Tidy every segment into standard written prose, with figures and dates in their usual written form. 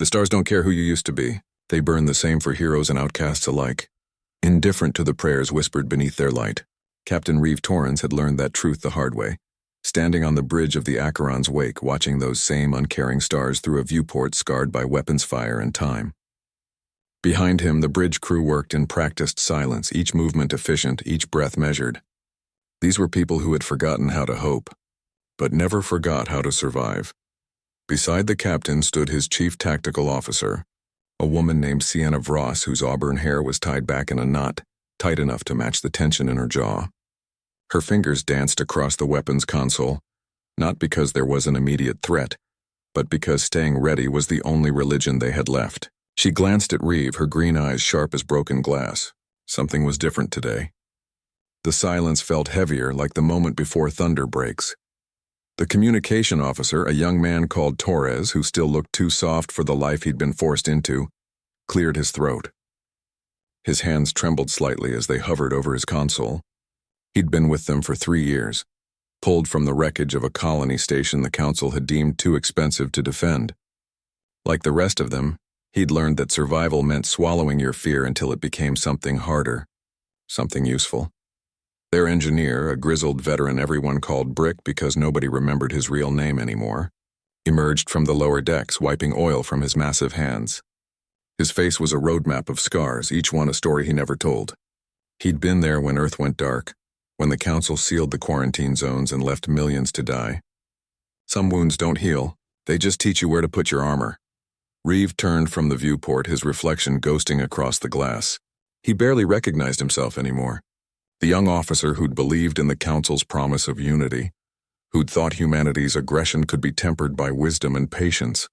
The stars don't care who you used to be. They burn the same for heroes and outcasts alike. Indifferent to the prayers whispered beneath their light, Captain Reeve Torrens had learned that truth the hard way, standing on the bridge of the Acheron's wake watching those same uncaring stars through a viewport scarred by weapons fire and time. Behind him, the bridge crew worked in practiced silence, each movement efficient, each breath measured. These were people who had forgotten how to hope, but never forgot how to survive. Beside the captain stood his chief tactical officer, a woman named Sienna Vross, whose auburn hair was tied back in a knot, tight enough to match the tension in her jaw. Her fingers danced across the weapons console, not because there was an immediate threat, but because staying ready was the only religion they had left. She glanced at Reeve, her green eyes sharp as broken glass. Something was different today. The silence felt heavier, like the moment before thunder breaks. The communication officer, a young man called Torres, who still looked too soft for the life he'd been forced into, cleared his throat. His hands trembled slightly as they hovered over his console. He'd been with them for 3 years, pulled from the wreckage of a colony station the Council had deemed too expensive to defend. Like the rest of them, he'd learned that survival meant swallowing your fear until it became something harder, something useful. Their engineer, a grizzled veteran everyone called Brick because nobody remembered his real name anymore, emerged from the lower decks, wiping oil from his massive hands. His face was a roadmap of scars, each one a story he never told. He'd been there when Earth went dark, when the Council sealed the quarantine zones and left millions to die. Some wounds don't heal, they just teach you where to put your armor. Reeve turned from the viewport, his reflection ghosting across the glass. He barely recognized himself anymore. The young officer who'd believed in the Council's promise of unity, who'd thought humanity's aggression could be tempered by wisdom and patience.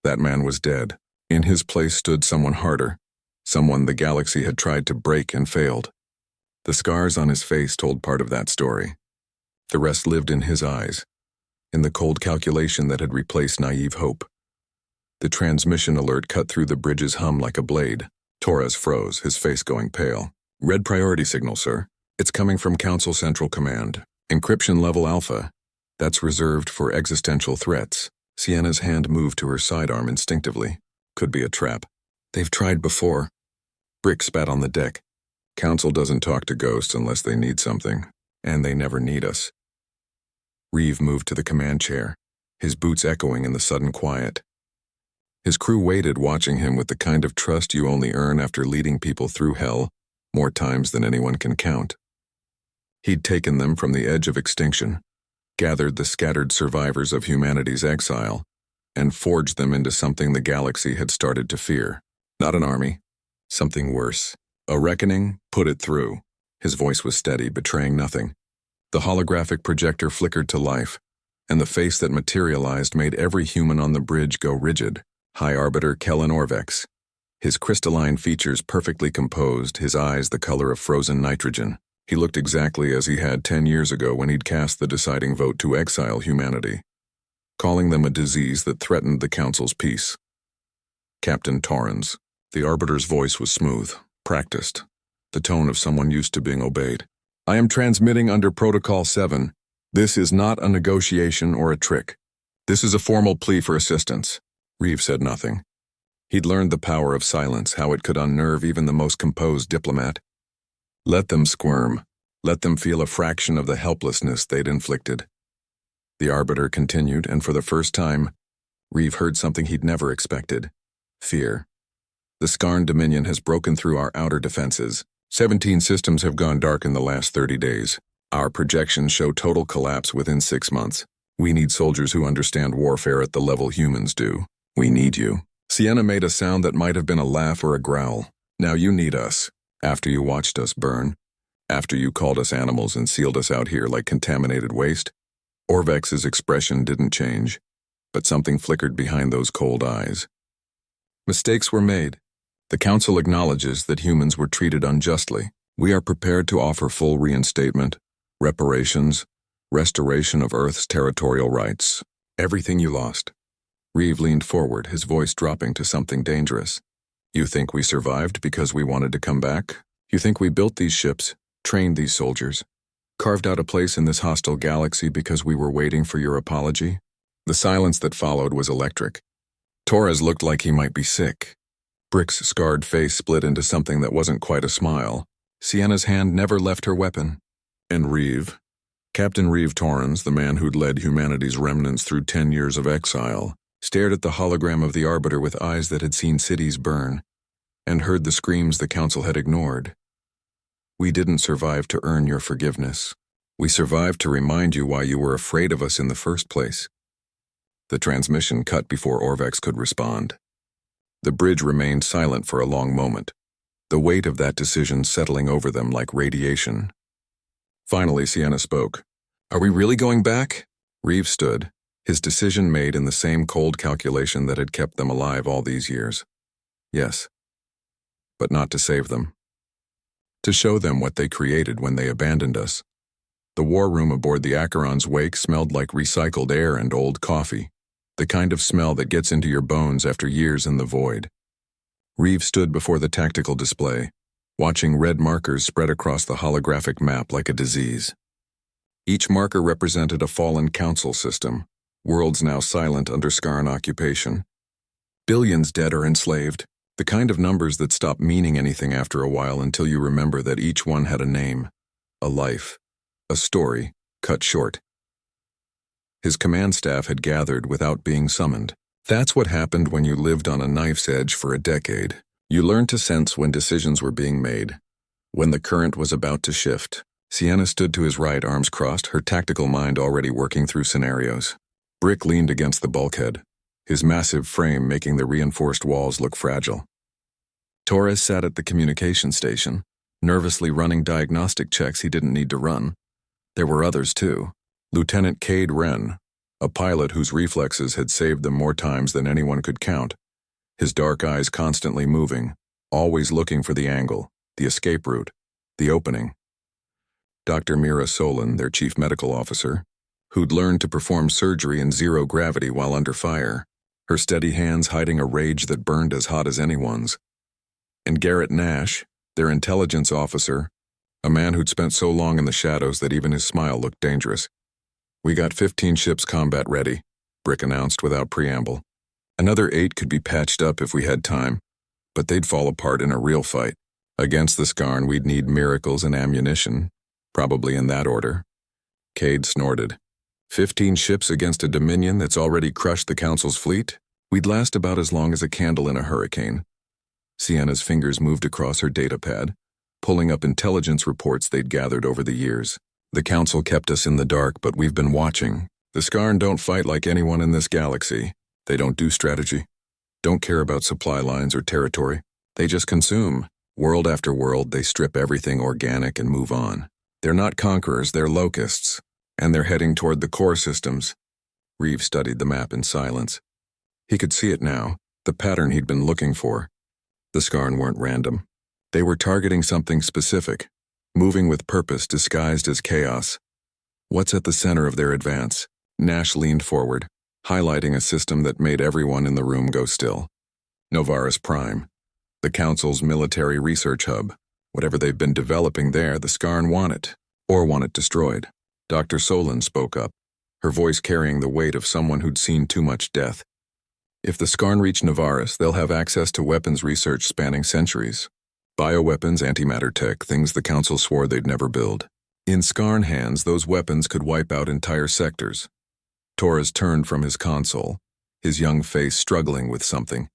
That man was dead. In his place stood someone harder, someone the galaxy had tried to break and failed. The scars on his face told part of that story. The rest lived in his eyes, in the cold calculation that had replaced naive hope. The transmission alert cut through the bridge's hum like a blade. Torres froze, his face going pale. Red priority signal, sir. It's coming from Council Central Command. Encryption level Alpha. That's reserved for existential threats. Sienna's hand moved to her sidearm instinctively. Could be a trap. They've tried before. Brick spat on the deck. Council doesn't talk to ghosts unless they need something, and they never need us. Reeve moved to the command chair, his boots echoing in the sudden quiet. His crew waited, watching him with the kind of trust you only earn after leading people through hell more times than anyone can count. He'd taken them from the edge of extinction, gathered the scattered survivors of humanity's exile, and forged them into something the galaxy had started to fear. Not an army, something worse. A reckoning, put it through. His voice was steady, betraying nothing. The holographic projector flickered to life, and the face that materialized made every human on the bridge go rigid. High Arbiter Kellen Orvex. His crystalline features perfectly composed, his eyes the color of frozen nitrogen. He looked exactly as he had 10 years ago when he'd cast the deciding vote to exile humanity, calling them a disease that threatened the Council's peace. Captain Torrens. The Arbiter's voice was smooth, practiced, the tone of someone used to being obeyed. I am transmitting under Protocol 7. This is not a negotiation or a trick. This is a formal plea for assistance. Reeve said nothing. He'd learned the power of silence, how it could unnerve even the most composed diplomat. Let them squirm. Let them feel a fraction of the helplessness they'd inflicted. The Arbiter continued, and for the first time, Reeve heard something he'd never expected. Fear. The Skarn Dominion has broken through our outer defenses. 17 systems have gone dark in the last 30 days. Our projections show total collapse within 6 months. We need soldiers who understand warfare at the level humans do. We need you. Sienna made a sound that might have been a laugh or a growl. Now you need us. After you watched us burn. After you called us animals and sealed us out here like contaminated waste. Orvex's expression didn't change, but something flickered behind those cold eyes. Mistakes were made. The Council acknowledges that humans were treated unjustly. We are prepared to offer full reinstatement, reparations, restoration of Earth's territorial rights. Everything you lost. Reeve leaned forward, his voice dropping to something dangerous. You think we survived because we wanted to come back? You think we built these ships, trained these soldiers, carved out a place in this hostile galaxy because we were waiting for your apology? The silence that followed was electric. Torres looked like he might be sick. Brick's scarred face split into something that wasn't quite a smile. Sienna's hand never left her weapon. And Reeve, Captain Reeve Torrens, the man who'd led humanity's remnants through 10 years of exile, stared at the hologram of the Arbiter with eyes that had seen cities burn, and heard the screams the Council had ignored. We didn't survive to earn your forgiveness. We survived to remind you why you were afraid of us in the first place. The transmission cut before Orvex could respond. The bridge remained silent for a long moment, the weight of that decision settling over them like radiation. Finally, Sienna spoke. Are we really going back? Reeve stood, his decision made in the same cold calculation that had kept them alive all these years. Yes, but not to save them. To show them what they created when they abandoned us. The war room aboard the Acheron's wake smelled like recycled air and old coffee, the kind of smell that gets into your bones after years in the void. Reeve stood before the tactical display, watching red markers spread across the holographic map like a disease. Each marker represented a fallen council system, worlds now silent under Skarn occupation. Billions dead or enslaved, the kind of numbers that stop meaning anything after a while until you remember that each one had a name, a life, a story, cut short. His command staff had gathered without being summoned. That's what happened when you lived on a knife's edge for a decade. You learned to sense when decisions were being made, when the current was about to shift. Sienna stood to his right, arms crossed, her tactical mind already working through scenarios. Brick leaned against the bulkhead, his massive frame making the reinforced walls look fragile. Torres sat at the communication station, nervously running diagnostic checks he didn't need to run. There were others too. Lieutenant Cade Wren, a pilot whose reflexes had saved them more times than anyone could count, his dark eyes constantly moving, always looking for the angle, the escape route, the opening. Dr. Mira Solon, their chief medical officer, who'd learned to perform surgery in zero gravity while under fire, her steady hands hiding a rage that burned as hot as anyone's. And Garrett Nash, their intelligence officer, a man who'd spent so long in the shadows that even his smile looked dangerous. We got 15 ships combat ready, Brick announced without preamble. Another 8 could be patched up if we had time, but they'd fall apart in a real fight. Against the Skarn, we'd need miracles and ammunition, probably in that order. Cade snorted. 15 ships against a Dominion that's already crushed the Council's fleet? We'd last about as long as a candle in a hurricane. Sienna's fingers moved across her datapad, pulling up intelligence reports they'd gathered over the years. The Council kept us in the dark, but we've been watching. The Skarn don't fight like anyone in this galaxy. They don't do strategy, don't care about supply lines or territory. They just consume. World after world, they strip everything organic and move on. They're not conquerors, they're locusts, and they're heading toward the core systems. Reeve studied the map in silence. He could see it now, the pattern he'd been looking for. The Skarn weren't random. They were targeting something specific, moving with purpose disguised as chaos. What's at the center of their advance? Nash leaned forward, highlighting a system that made everyone in the room go still. Novaris Prime, the Council's military research hub. Whatever they've been developing there, the Skarn want it, or want it destroyed. Dr. Solon spoke up, her voice carrying the weight of someone who'd seen too much death. If the Skarn reach Novaris, they'll have access to weapons research spanning centuries. Bioweapons, antimatter tech, things the Council swore they'd never build. In Skarn hands, those weapons could wipe out entire sectors. Torres turned from his console, his young face struggling with something.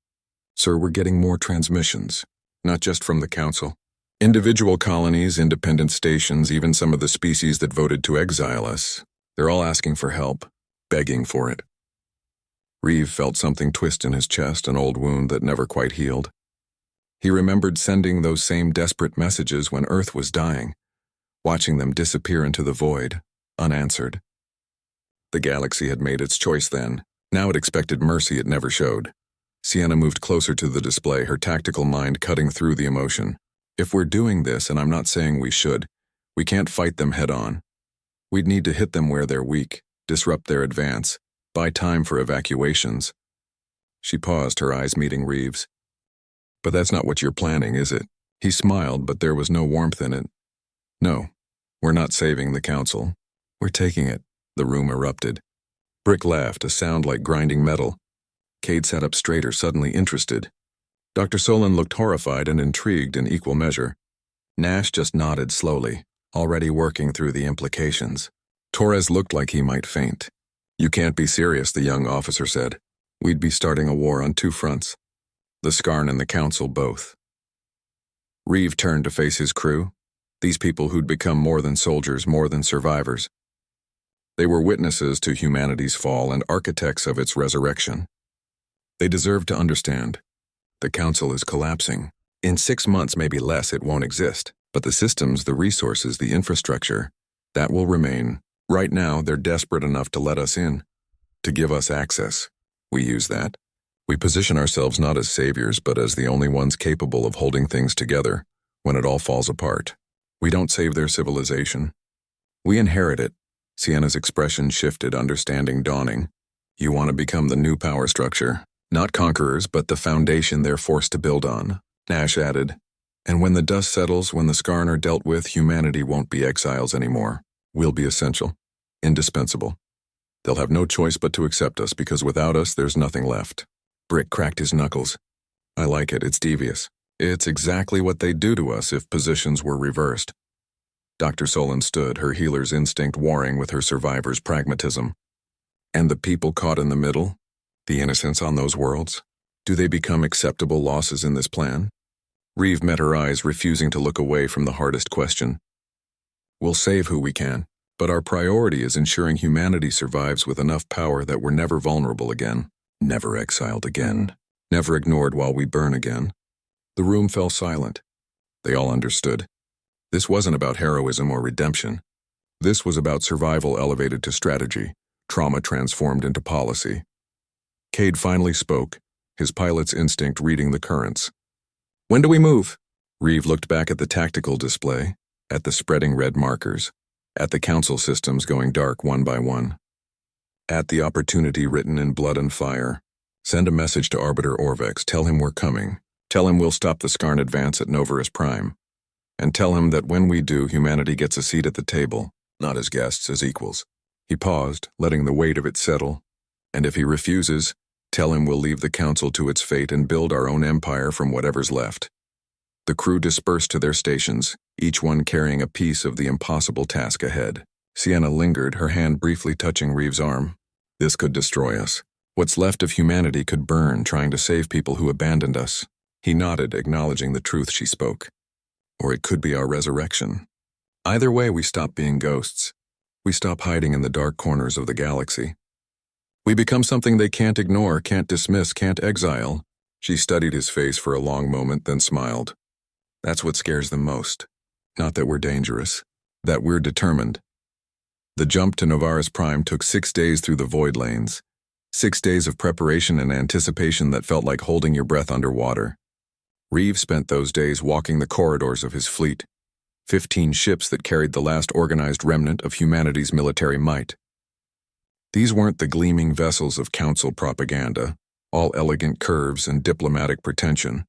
Sir, we're getting more transmissions, not just from the Council. Individual colonies, independent stations, even some of the species that voted to exile us, they're all asking for help, begging for it. Reeve felt something twist in his chest, an old wound that never quite healed. He remembered sending those same desperate messages when Earth was dying, watching them disappear into the void, unanswered. The galaxy had made its choice then. Now it expected mercy it never showed. Sienna moved closer to the display, her tactical mind cutting through the emotion. If we're doing this, and I'm not saying we should, we can't fight them head on. We'd need to hit them where they're weak, disrupt their advance, buy time for evacuations. She paused, her eyes meeting Reeve's. But that's not what you're planning, is it? He smiled, but there was no warmth in it. No, we're not saving the Council. We're taking it. The room erupted. Brick laughed, a sound like grinding metal. Cade sat up straighter, suddenly interested. Dr. Solon looked horrified and intrigued in equal measure. Nash just nodded slowly, already working through the implications. Torres looked like he might faint. "You can't be serious," the young officer said. "We'd be starting a war on two fronts. The Skarn and the Council both." Reeve turned to face his crew, these people who'd become more than soldiers, more than survivors. They were witnesses to humanity's fall and architects of its resurrection. They deserved to understand. The Council is collapsing. In 6 months, maybe less, it won't exist. But the systems, the resources, the infrastructure, that will remain. Right now, they're desperate enough to let us in, to give us access. We use that. We position ourselves not as saviors, but as the only ones capable of holding things together when it all falls apart. We don't save their civilization. We inherit it. Sienna's expression shifted, understanding dawning. You want to become the new power structure. Not conquerors, but the foundation they're forced to build on. Nash added, and when the dust settles, when the Skarn are dealt with, humanity won't be exiles anymore. We'll be essential, indispensable. They'll have no choice but to accept us, because without us, there's nothing left. Brick cracked his knuckles. I like it, it's devious. It's exactly what they'd do to us if positions were reversed. Dr. Solon stood, her healer's instinct warring with her survivor's pragmatism. And the people caught in the middle? The innocents on those worlds? Do they become acceptable losses in this plan? Reeve met her eyes, refusing to look away from the hardest question. We'll save who we can, but our priority is ensuring humanity survives with enough power that we're never vulnerable again, never exiled again, never ignored while we burn again. The room fell silent. They all understood. This wasn't about heroism or redemption. This was about survival elevated to strategy, trauma transformed into policy. Cade finally spoke, his pilot's instinct reading the currents. When do we move? Reeve looked back at the tactical display, at the spreading red markers, at the council systems going dark one by one. At the opportunity written in blood and fire. Send a message to Arbiter Orvex, tell him we're coming. Tell him we'll stop the Skarn advance at Novarus Prime. And tell him that when we do, humanity gets a seat at the table, not as guests, as equals. He paused, letting the weight of it settle. And if he refuses, tell him we'll leave the council to its fate and build our own empire from whatever's left. The crew dispersed to their stations, each one carrying a piece of the impossible task ahead. Sienna lingered, her hand briefly touching Reeve's arm. This could destroy us. What's left of humanity could burn, trying to save people who abandoned us. He nodded, acknowledging the truth she spoke. Or it could be our resurrection. Either way, we stop being ghosts. We stop hiding in the dark corners of the galaxy. We become something they can't ignore, can't dismiss, can't exile. She studied his face for a long moment, then smiled. That's what scares them most. Not that we're dangerous. That we're determined. The jump to Novarus Prime took 6 days through the void lanes. 6 days of preparation and anticipation that felt like holding your breath underwater. Reeve spent those days walking the corridors of his fleet. 15 ships that carried the last organized remnant of humanity's military might. These weren't the gleaming vessels of council propaganda, all elegant curves and diplomatic pretension.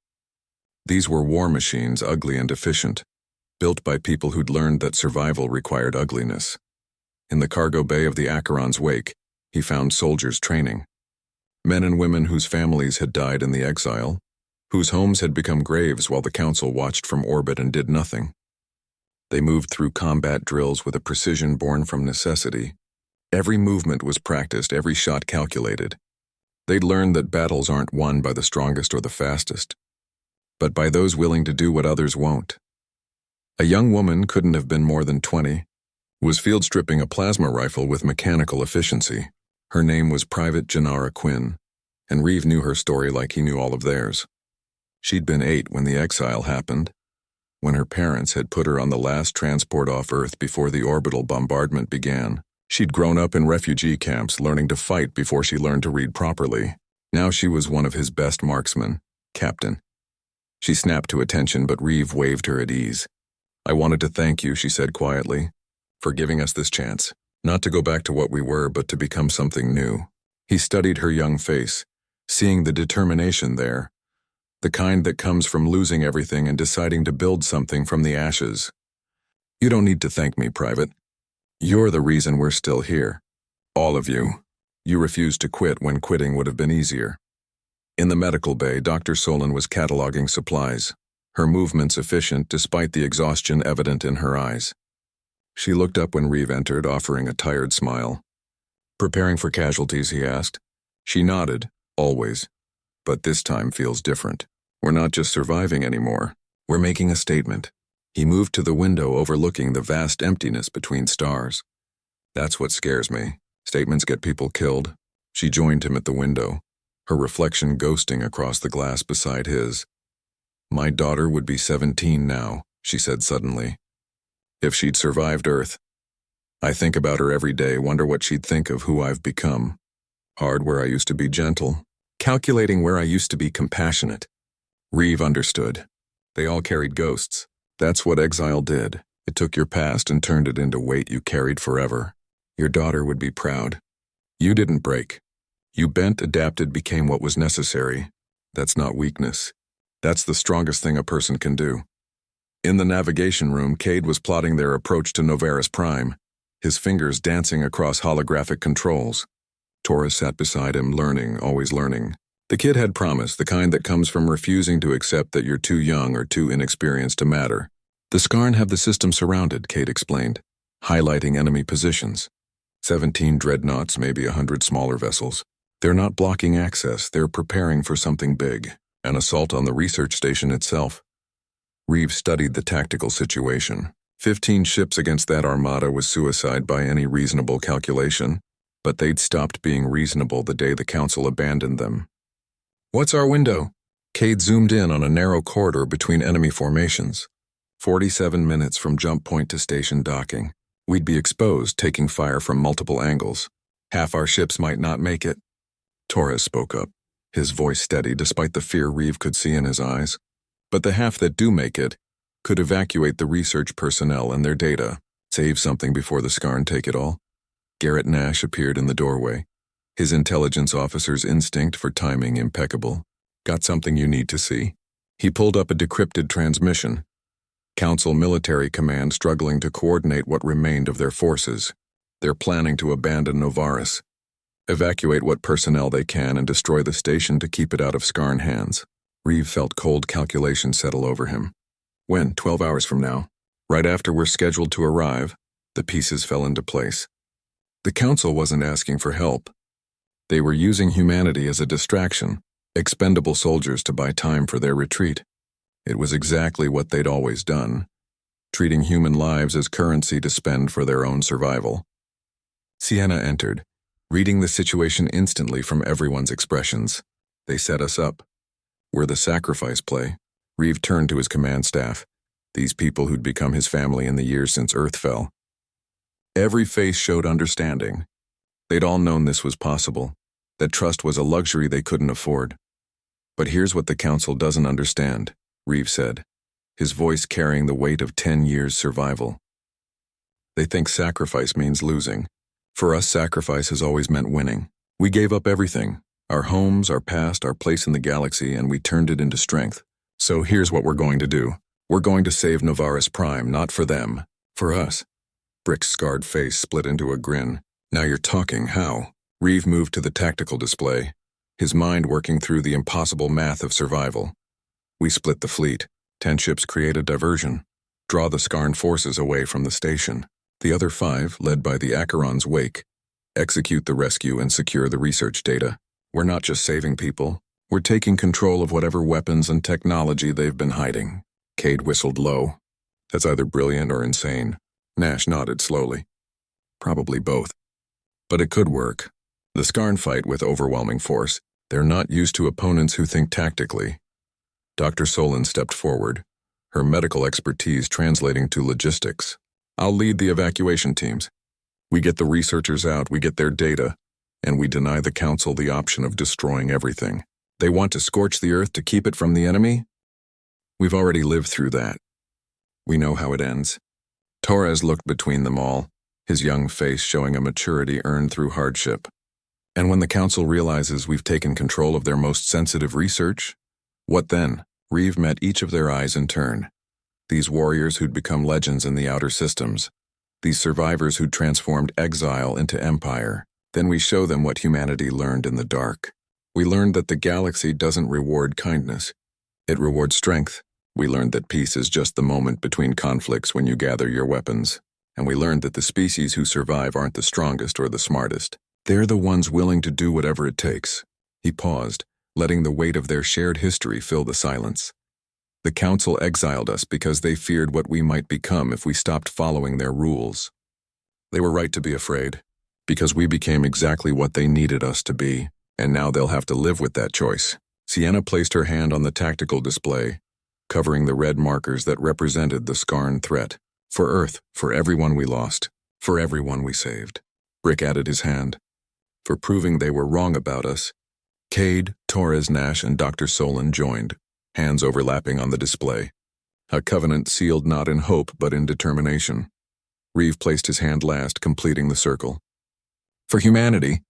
These were war machines, ugly and efficient, built by people who'd learned that survival required ugliness. In the cargo bay of the Acheron's wake, he found soldiers training. Men and women whose families had died in the exile, whose homes had become graves while the council watched from orbit and did nothing. They moved through combat drills with a precision born from necessity. Every movement was practiced, every shot calculated. They'd learned that battles aren't won by the strongest or the fastest, but by those willing to do what others won't. A young woman, couldn't have been more than 20, was field stripping a plasma rifle with mechanical efficiency. Her name was Private Janara Quinn, and Reeve knew her story like he knew all of theirs. She'd been 8 when the exile happened, when her parents had put her on the last transport off Earth before the orbital bombardment began. She'd grown up in refugee camps, learning to fight before she learned to read properly. Now she was one of his best marksmen, Captain. She snapped to attention, but Reeve waved her at ease. I wanted to thank you, she said quietly, for giving us this chance, not to go back to what we were, but to become something new. He studied her young face, seeing the determination there, the kind that comes from losing everything and deciding to build something from the ashes. You don't need to thank me, Private. You're the reason we're still here. All of you. You refused to quit when quitting would have been easier. In the medical bay, Dr. Solon was cataloging supplies, her movements efficient despite the exhaustion evident in her eyes. She looked up when Reeve entered, offering a tired smile. "Preparing for casualties?" he asked. She nodded, always. "But this time feels different. We're not just surviving anymore. We're making a statement." He moved to the window overlooking the vast emptiness between stars. "That's what scares me. Statements get people killed." She joined him at the window, her reflection ghosting across the glass beside his. "My daughter would be 17 now," she said suddenly. "If she'd survived Earth. I think about her every day, wonder what she'd think of who I've become. Hard where I used to be gentle, calculating where I used to be compassionate." Reeve understood. They all carried ghosts. That's what Exile did. It took your past and turned it into weight you carried forever. Your daughter would be proud. You didn't break. You bent, adapted, became what was necessary. That's not weakness. That's the strongest thing a person can do. In the navigation room, Cade was plotting their approach to Novaris Prime, his fingers dancing across holographic controls. Taurus sat beside him, learning, always learning. The kid had promise, the kind that comes from refusing to accept that you're too young or too inexperienced to matter. "The Skarn have the system surrounded," Cade explained, highlighting enemy positions. 17 dreadnoughts, maybe 100 smaller vessels. They're not blocking access, they're preparing for something big, an assault on the research station itself. Reeve studied the tactical situation. 15 ships against that armada was suicide by any reasonable calculation, but they'd stopped being reasonable the day the Council abandoned them. "What's our window?" Cade zoomed in on a narrow corridor between enemy formations. 47 minutes from jump point to station docking. We'd be exposed, taking fire from multiple angles. Half our ships might not make it. Torres spoke up, his voice steady despite the fear Reeve could see in his eyes. But the half that do make it could evacuate the research personnel and their data, save something before the Skarn take it all. Garrett Nash appeared in the doorway, his intelligence officer's instinct for timing impeccable. "Got something you need to see?" He pulled up a decrypted transmission. Council military command struggling to coordinate what remained of their forces. They're planning to abandon Novaris, evacuate what personnel they can, and destroy the station to keep it out of Skarn hands. Reeve felt cold calculation settle over him. When? 12 hours from now. Right after we're scheduled to arrive, the pieces fell into place. The Council wasn't asking for help. They were using humanity as a distraction, expendable soldiers to buy time for their retreat. It was exactly what they'd always done, treating human lives as currency to spend for their own survival. Sienna entered, reading the situation instantly from everyone's expressions. "They set us up. We're the sacrifice play." Reeve turned to his command staff, these people who'd become his family in the years since Earth fell. Every face showed understanding. They'd all known this was possible, that trust was a luxury they couldn't afford. "But here's what the Council doesn't understand," Reeve said, his voice carrying the weight of 10 years' survival. "They think sacrifice means losing. For us, sacrifice has always meant winning. We gave up everything, our homes, our past, our place in the galaxy, and we turned it into strength. So here's what we're going to do. We're going to save Novaris Prime, not for them, for us." Brick's scarred face split into a grin. "Now you're talking, how?" Reeve moved to the tactical display, his mind working through the impossible math of survival. "We split the fleet. 10 ships create a diversion. Draw the Skarn forces away from the station. The other 5, led by the Acheron's wake, execute the rescue and secure the research data. We're not just saving people. We're taking control of whatever weapons and technology they've been hiding." Cade whistled low. "That's either brilliant or insane." Nash nodded slowly. "Probably both. But it could work. The Skarn fight with overwhelming force. They're not used to opponents who think tactically." Dr. Solon stepped forward, her medical expertise translating to logistics. "I'll lead the evacuation teams. We get the researchers out, we get their data, and we deny the Council the option of destroying everything. They want to scorch the Earth to keep it from the enemy? We've already lived through that. We know how it ends." Torres looked between them all, his young face showing a maturity earned through hardship. "And when the Council realizes we've taken control of their most sensitive research? What then?" Reeve met each of their eyes in turn. These warriors who'd become legends in the outer systems. These survivors who'd transformed exile into empire. Then we show them what humanity learned in the dark. We learned that the galaxy doesn't reward kindness. It rewards strength. We learned that peace is just the moment between conflicts when you gather your weapons. And we learned that the species who survive aren't the strongest or the smartest. They're the ones willing to do whatever it takes. He paused, letting the weight of their shared history fill the silence. The Council exiled us because they feared what we might become if we stopped following their rules. They were right to be afraid, because we became exactly what they needed us to be, and now they'll have to live with that choice. Sienna placed her hand on the tactical display, covering the red markers that represented the Skarn threat. For Earth, for everyone we lost, for everyone we saved. Brick added his hand. For proving they were wrong about us. Cade, Torres Nash, and Dr. Solon joined, hands overlapping on the display. A covenant sealed not in hope but in determination. Reeve placed his hand last, completing the circle. For humanity,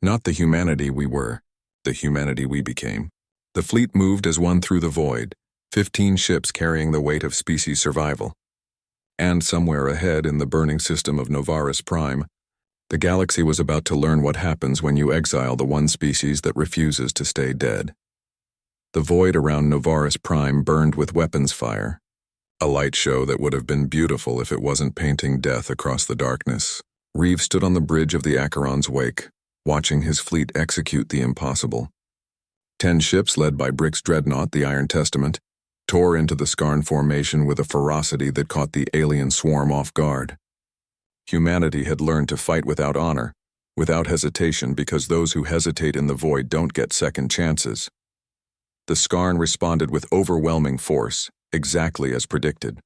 not the humanity we were, the humanity we became. The fleet moved as one through the void, 15 ships carrying the weight of species survival. And somewhere ahead in the burning system of Novaris Prime, the galaxy was about to learn what happens when you exile the one species that refuses to stay dead. The void around Novaris Prime burned with weapons fire, a light show that would have been beautiful if it wasn't painting death across the darkness. Reeve stood on the bridge of the Acheron's wake, watching his fleet execute the impossible. 10 ships led by Brick's dreadnought, the Iron Testament, tore into the Skarn formation with a ferocity that caught the alien swarm off guard. Humanity had learned to fight without honor, without hesitation, because those who hesitate in the void don't get second chances. The Skarn responded with overwhelming force, exactly as predicted.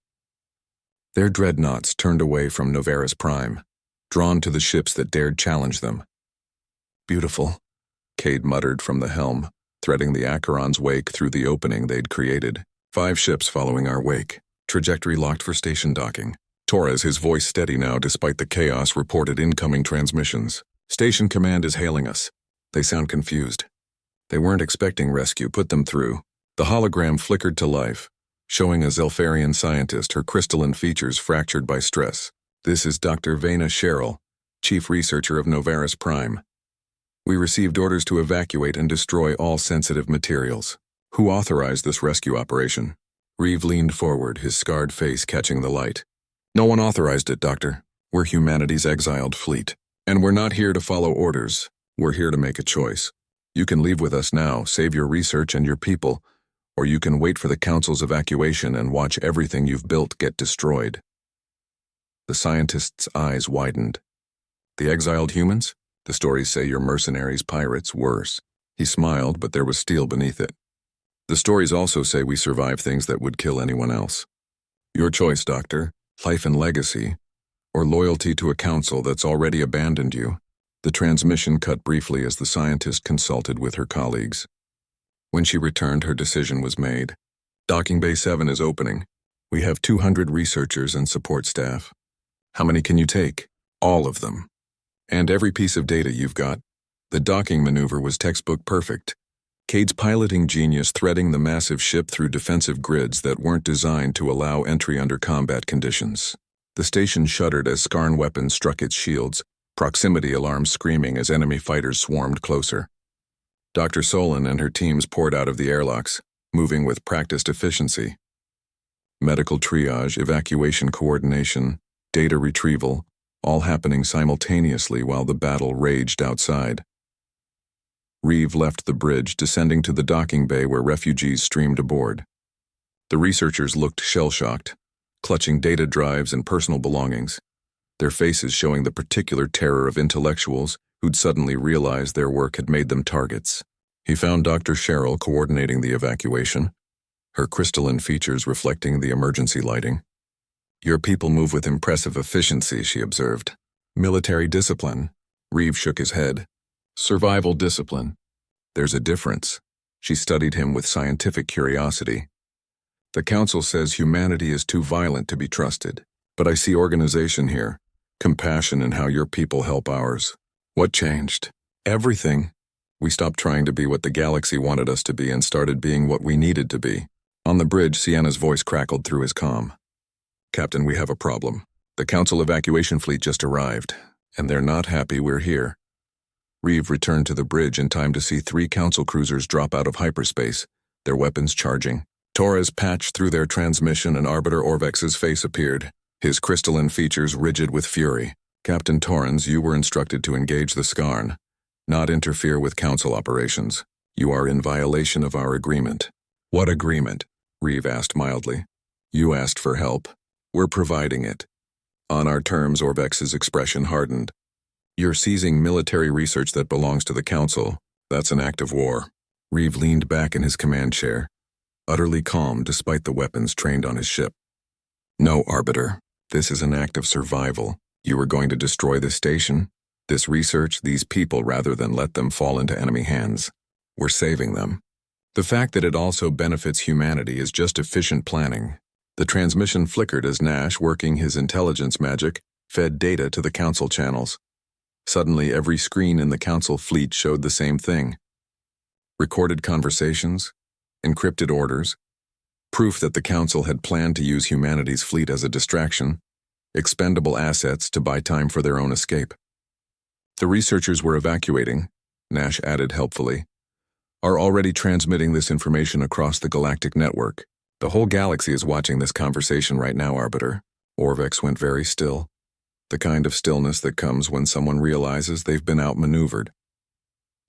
Their dreadnoughts turned away from Novaris Prime, drawn to the ships that dared challenge them. Beautiful, Cade muttered from the helm, threading the Acheron's wake through the opening they'd created. 5 ships following our wake, trajectory locked for station docking. Torres, his voice steady now despite the chaos, reported incoming transmissions. Station command is hailing us. They sound confused. They weren't expecting rescue, put them through. The hologram flickered to life, showing a Zelfarian scientist, her crystalline features fractured by stress. This is Dr. Vena Sherrill, chief researcher of Novaris Prime. We received orders to evacuate and destroy all sensitive materials. Who authorized this rescue operation? Reeve leaned forward, his scarred face catching the light. No one authorized it, Doctor. We're humanity's exiled fleet. And we're not here to follow orders. We're here to make a choice. You can leave with us now, save your research and your people, or you can wait for the Council's evacuation and watch everything you've built get destroyed. The scientist's eyes widened. The exiled humans? The stories say you're mercenaries, pirates, worse. He smiled, but there was steel beneath it. The stories also say we survive things that would kill anyone else. Your choice, Doctor. Life and legacy, or loyalty to a council that's already abandoned you. The transmission cut briefly as the scientist consulted with her colleagues. When she returned, her decision was made. Docking Bay 7 is opening. We have 200 researchers and support staff. How many can you take? All of them. And every piece of data you've got. The docking maneuver was textbook perfect. Cade's piloting genius threading the massive ship through defensive grids that weren't designed to allow entry under combat conditions. The station shuddered as Skarn weapons struck its shields, proximity alarms screaming as enemy fighters swarmed closer. Dr. Solon and her teams poured out of the airlocks, moving with practiced efficiency. Medical triage, evacuation coordination, data retrieval, all happening simultaneously while the battle raged outside. Reeve left the bridge, descending to the docking bay where refugees streamed aboard. The researchers looked shell-shocked, clutching data drives and personal belongings, their faces showing the particular terror of intellectuals who'd suddenly realized their work had made them targets. He found Dr. Sherrill coordinating the evacuation, her crystalline features reflecting the emergency lighting. Your people move with impressive efficiency, she observed. Military discipline. Reeve shook his head. Survival discipline. There's a difference. She studied him with scientific curiosity. The Council says humanity is too violent to be trusted, but I see organization here, compassion in how your people help ours. What changed? Everything. We stopped trying to be what the galaxy wanted us to be and started being what we needed to be. On the bridge, Sienna's voice crackled through his comm. Captain, we have a problem. The Council evacuation fleet just arrived, and they're not happy we're here. Reeve returned to the bridge in time to see 3 council cruisers drop out of hyperspace, their weapons charging. Torres patched through their transmission and Arbiter Orvex's face appeared, his crystalline features rigid with fury. Captain Torrens, you were instructed to engage the Skarn, not interfere with council operations. You are in violation of our agreement. What agreement? Reeve asked mildly. You asked for help. We're providing it. On our terms, Orvex's expression hardened. You're seizing military research that belongs to the council. That's an act of war. Reeve leaned back in his command chair, utterly calm despite the weapons trained on his ship. No, Arbiter. This is an act of survival. You were going to destroy this station, this research, these people, rather than let them fall into enemy hands. We're saving them. The fact that it also benefits humanity is just efficient planning. The transmission flickered as Nash, working his intelligence magic, fed data to the council channels. Suddenly, every screen in the council fleet showed the same thing. Recorded conversations, encrypted orders, proof that the council had planned to use humanity's fleet as a distraction, expendable assets to buy time for their own escape. The researchers were evacuating, Nash added helpfully, are already transmitting this information across the Galactic network. The whole galaxy is watching this conversation right now, Arbiter. Orvex went very still. The kind of stillness that comes when someone realizes they've been outmaneuvered.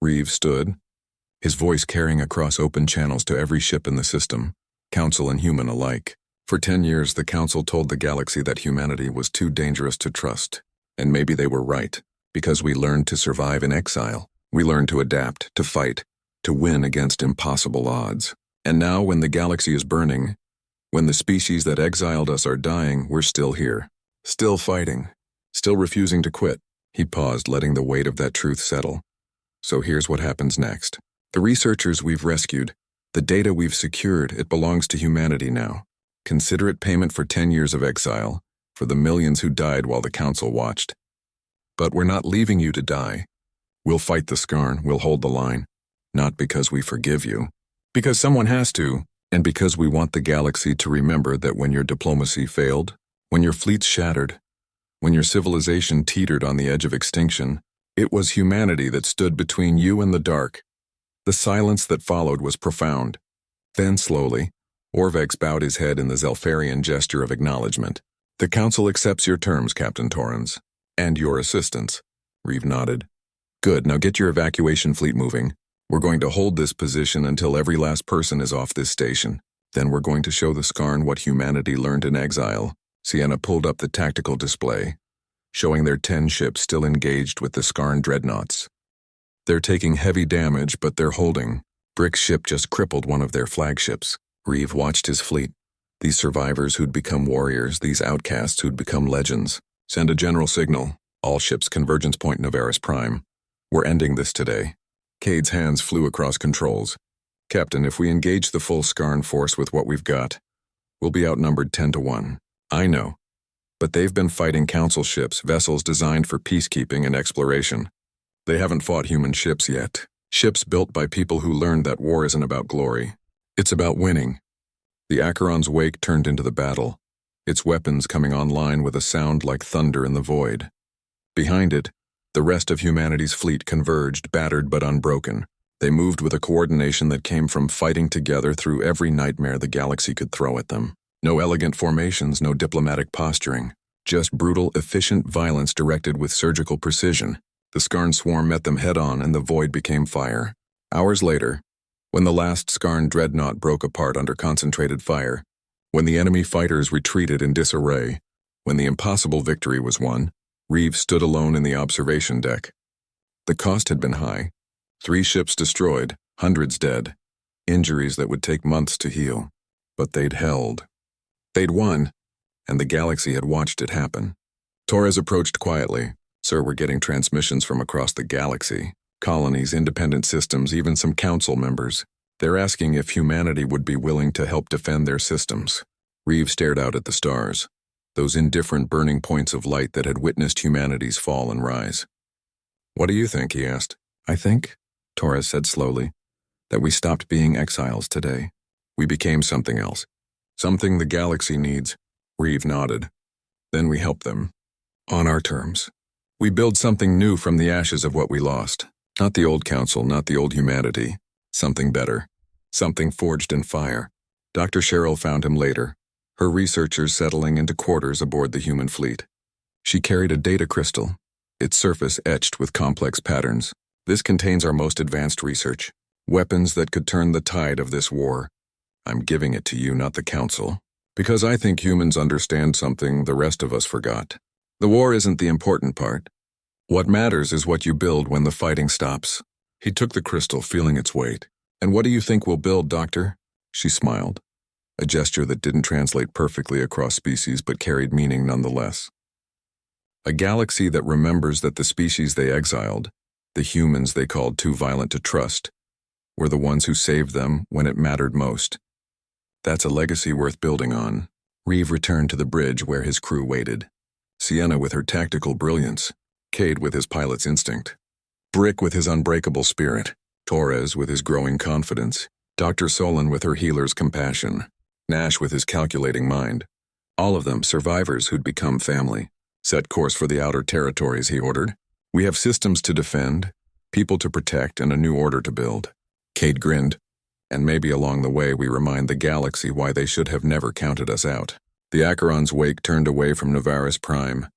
Reeve stood, his voice carrying across open channels to every ship in the system, council and human alike. For 10 years, the council told the galaxy that humanity was too dangerous to trust. And maybe they were right, because we learned to survive in exile. We learned to adapt, to fight, to win against impossible odds. And now, when the galaxy is burning, when the species that exiled us are dying, we're still here. Still fighting. Still refusing to quit. He paused, letting the weight of that truth settle. So here's what happens next. The researchers we've rescued, the data we've secured, it belongs to humanity now. Consider it payment for 10 years of exile, for the millions who died while the council watched. But we're not leaving you to die. We'll fight the Skarn, we'll hold the line. Not because we forgive you. Because someone has to, and because we want the galaxy to remember that when your diplomacy failed, when your fleets shattered, when your civilization teetered on the edge of extinction, it was humanity that stood between you and the dark. The silence that followed was profound. Then slowly, Orvex bowed his head in the Zelfarian gesture of acknowledgement. The council accepts your terms, Captain Torrens. And your assistance. Reeve nodded. Good, now get your evacuation fleet moving. We're going to hold this position until every last person is off this station. Then we're going to show the Skarn what humanity learned in exile. Sienna pulled up the tactical display, showing their 10 ships still engaged with the Skarn dreadnoughts. They're taking heavy damage, but they're holding. Brick's ship just crippled one of their flagships. Reeve watched his fleet. These survivors who'd become warriors, these outcasts who'd become legends. Send a general signal. All ships convergence point Navaris Prime. We're ending this today. Cade's hands flew across controls. Captain, if we engage the full Skarn force with what we've got, we'll be outnumbered 10-1. I know. But they've been fighting council ships, vessels designed for peacekeeping and exploration. They haven't fought human ships yet. Ships built by people who learned that war isn't about glory. It's about winning. The Acheron's wake turned into the battle, its weapons coming online with a sound like thunder in the void. Behind it, the rest of humanity's fleet converged, battered but unbroken. They moved with a coordination that came from fighting together through every nightmare the galaxy could throw at them. No elegant formations, no diplomatic posturing. Just brutal, efficient violence directed with surgical precision. The Skarn swarm met them head-on and the void became fire. Hours later, when the last Skarn dreadnought broke apart under concentrated fire, when the enemy fighters retreated in disarray, when the impossible victory was won, Reeve stood alone in the observation deck. The cost had been high. 3 ships destroyed, hundreds dead, injuries that would take months to heal. But they'd held. They'd won, and the galaxy had watched it happen. Torres approached quietly. Sir, we're getting transmissions from across the galaxy. Colonies, independent systems, even some council members. They're asking if humanity would be willing to help defend their systems. Reeve stared out at the stars, those indifferent burning points of light that had witnessed humanity's fall and rise. What do you think? He asked. I think, Torres said slowly, that we stopped being exiles today. We became something else. Something the galaxy needs. Reeve nodded. Then we help them. On our terms. We build something new from the ashes of what we lost. Not the old council, not the old humanity. Something better. Something forged in fire. Dr. Cheryl found him later, her researchers settling into quarters aboard the human fleet. She carried a data crystal, its surface etched with complex patterns. This contains our most advanced research. Weapons that could turn the tide of this war. I'm giving it to you, not the council. Because I think humans understand something the rest of us forgot. The war isn't the important part. What matters is what you build when the fighting stops. He took the crystal, feeling its weight. And what do you think we'll build, Doctor? She smiled, a gesture that didn't translate perfectly across species but carried meaning nonetheless. A galaxy that remembers that the species they exiled, the humans they called too violent to trust, were the ones who saved them when it mattered most. That's a legacy worth building on. Reeve returned to the bridge where his crew waited. Sienna with her tactical brilliance, Cade with his pilot's instinct, Brick with his unbreakable spirit, Torres with his growing confidence, Dr. Solon with her healer's compassion, Nash with his calculating mind. All of them survivors who'd become family. Set course for the outer territories, he ordered. We have systems to defend, people to protect, and a new order to build. Cade grinned. And maybe along the way we remind the galaxy why they should have never counted us out. The Acheron's wake turned away from Navaris Prime,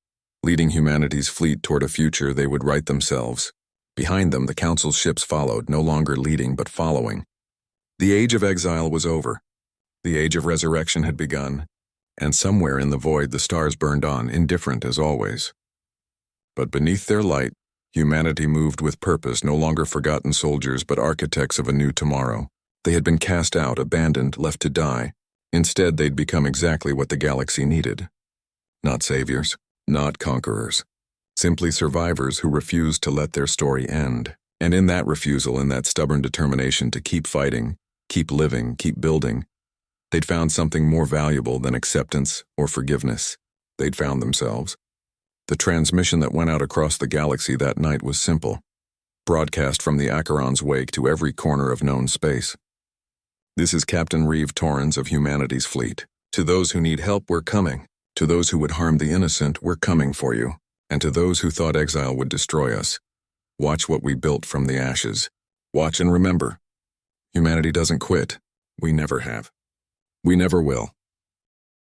leading humanity's fleet toward a future they would write themselves. Behind them, the Council's ships followed, no longer leading but following. The age of exile was over. The age of resurrection had begun, and somewhere in the void the stars burned on, indifferent as always. But beneath their light, humanity moved with purpose, no longer forgotten soldiers but architects of a new tomorrow. They had been cast out, abandoned, left to die. Instead, they'd become exactly what the galaxy needed. Not saviors, not conquerors. Simply survivors who refused to let their story end. And in that refusal, in that stubborn determination to keep fighting, keep living, keep building, they'd found something more valuable than acceptance or forgiveness. They'd found themselves. The transmission that went out across the galaxy that night was simple. Broadcast from the Acheron's wake to every corner of known space. This is Captain Reeve Torrens of humanity's fleet. To those who need help, we're coming. To those who would harm the innocent, we're coming for you. And to those who thought exile would destroy us, watch what we built from the ashes. Watch and remember. Humanity doesn't quit. We never have. We never will.